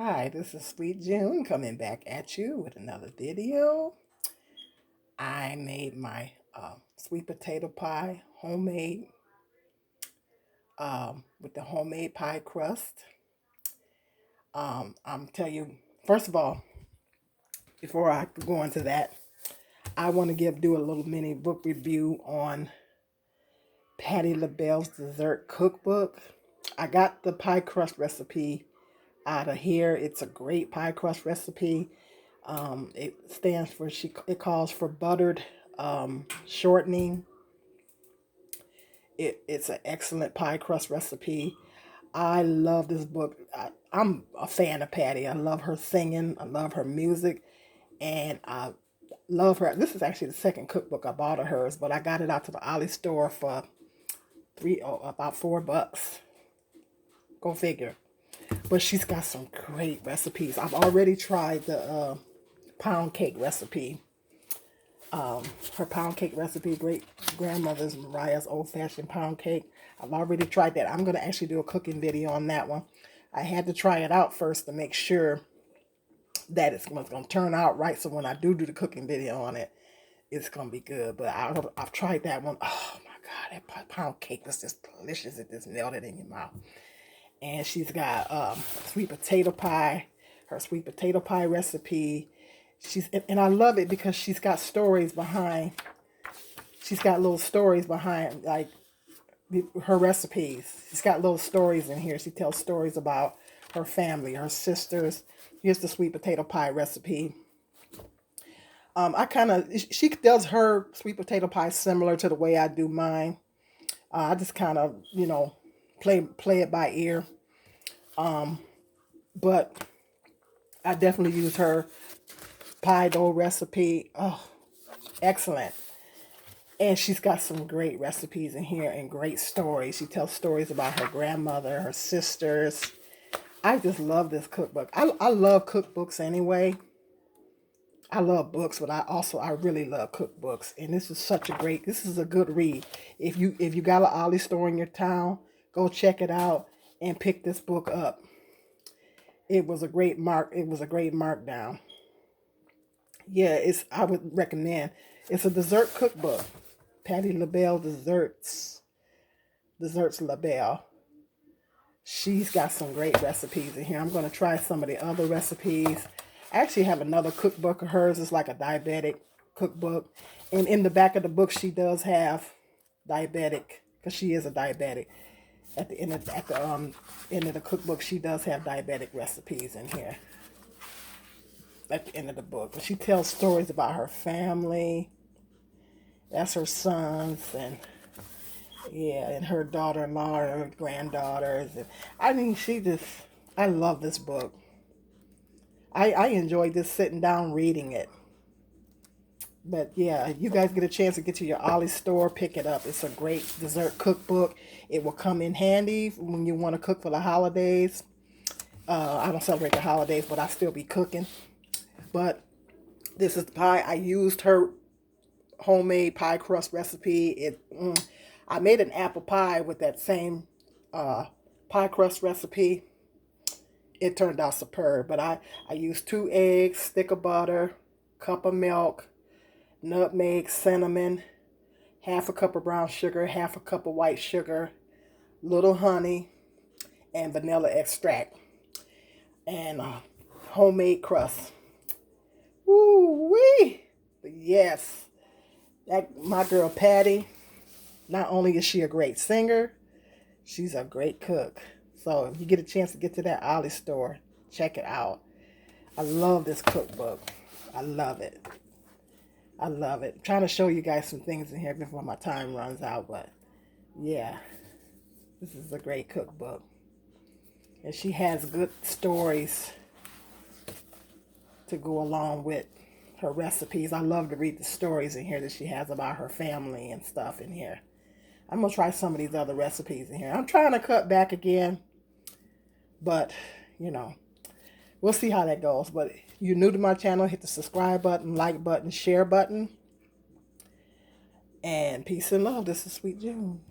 Hi, this is Sweet June coming back at you with another video. I made my sweet potato pie homemade with the homemade pie crust. I'm tell you, first of all, before I go into that, I want to do a little mini book review on Patti LaBelle's dessert cookbook. I got the pie crust recipe out of here. It's a great pie crust recipe. It stands for it calls for buttered shortening. It's an excellent pie crust recipe. I love this book. I'm a fan of Patti. I love her singing. I love her music, and I love her. This is actually the second cookbook I bought of hers, but I got it out to the Ollie store for about $4. Go figure. But she's got some great recipes. I've already tried the pound cake recipe. Her pound cake recipe, great grandmother's Mariah's old-fashioned pound cake. I've already tried that. I'm going to actually do a cooking video on that one. I had to try it out first to make sure that it's going to turn out right. So when I do the cooking video on it, it's going to be good. But I've tried that one. Oh my God, that pound cake was just delicious. It just melted in your mouth. And she's got sweet potato pie, her sweet potato pie recipe. And I love it because she's got stories behind. She's got little stories behind like her recipes. She's got little stories in here. She tells stories about her family, her sisters. Here's the sweet potato pie recipe. She does her sweet potato pie similar to the way I do mine. I just kind of, play it by ear. But I definitely use her pie dough recipe. Oh, excellent. And she's got some great recipes in here and great stories. She tells stories about her grandmother, her sisters. I just love this cookbook. I love cookbooks anyway. I love books, but I really love cookbooks. And this is a good read. If you got an Ollie store in your town, go check it out and pick this book up. It was a great markdown. Yeah, I would recommend. It's a dessert cookbook. Patti LaBelle Desserts LaBelle. She's got some great recipes in here. I'm going to try some of the other recipes. I actually have another cookbook of hers. It's like a diabetic cookbook. And in the back of the book, she does have diabetic, because she is a diabetic. At the end of the cookbook, she does have diabetic recipes in here. At the end of the book. But she tells stories about her family. That's her sons and and her daughter-in-law and her granddaughters. And I love this book. I enjoyed just sitting down reading it. But yeah, if you guys get a chance to get to your Ollie store, pick it up. It's a great dessert cookbook. It will come in handy when you want to cook for the holidays. I don't celebrate the holidays, but I still be cooking. But this is the pie. I used her homemade pie crust recipe. I made an apple pie with that same pie crust recipe. It turned out superb. But I used 2 eggs, stick of butter, cup of milk, nutmeg, cinnamon, half a cup of brown sugar, half a cup of white sugar, little honey, and vanilla extract, and homemade crust. Woo wee! Yes, my girl Patti. Not only is she a great singer, she's a great cook. So if you get a chance to get to that Ollie store, check it out. I love this cookbook. I love it. I love it. I'm trying to show you guys some things in here before my time runs out, but yeah, this is a great cookbook. And she has good stories to go along with her recipes. I love to read the stories in here that she has about her family and stuff in here. I'm going to try some of these other recipes in here. I'm trying to cut back again, but, we'll see how that goes. But if you're new to my channel, hit the subscribe button, like button, share button. And peace and love. This is Sweet June.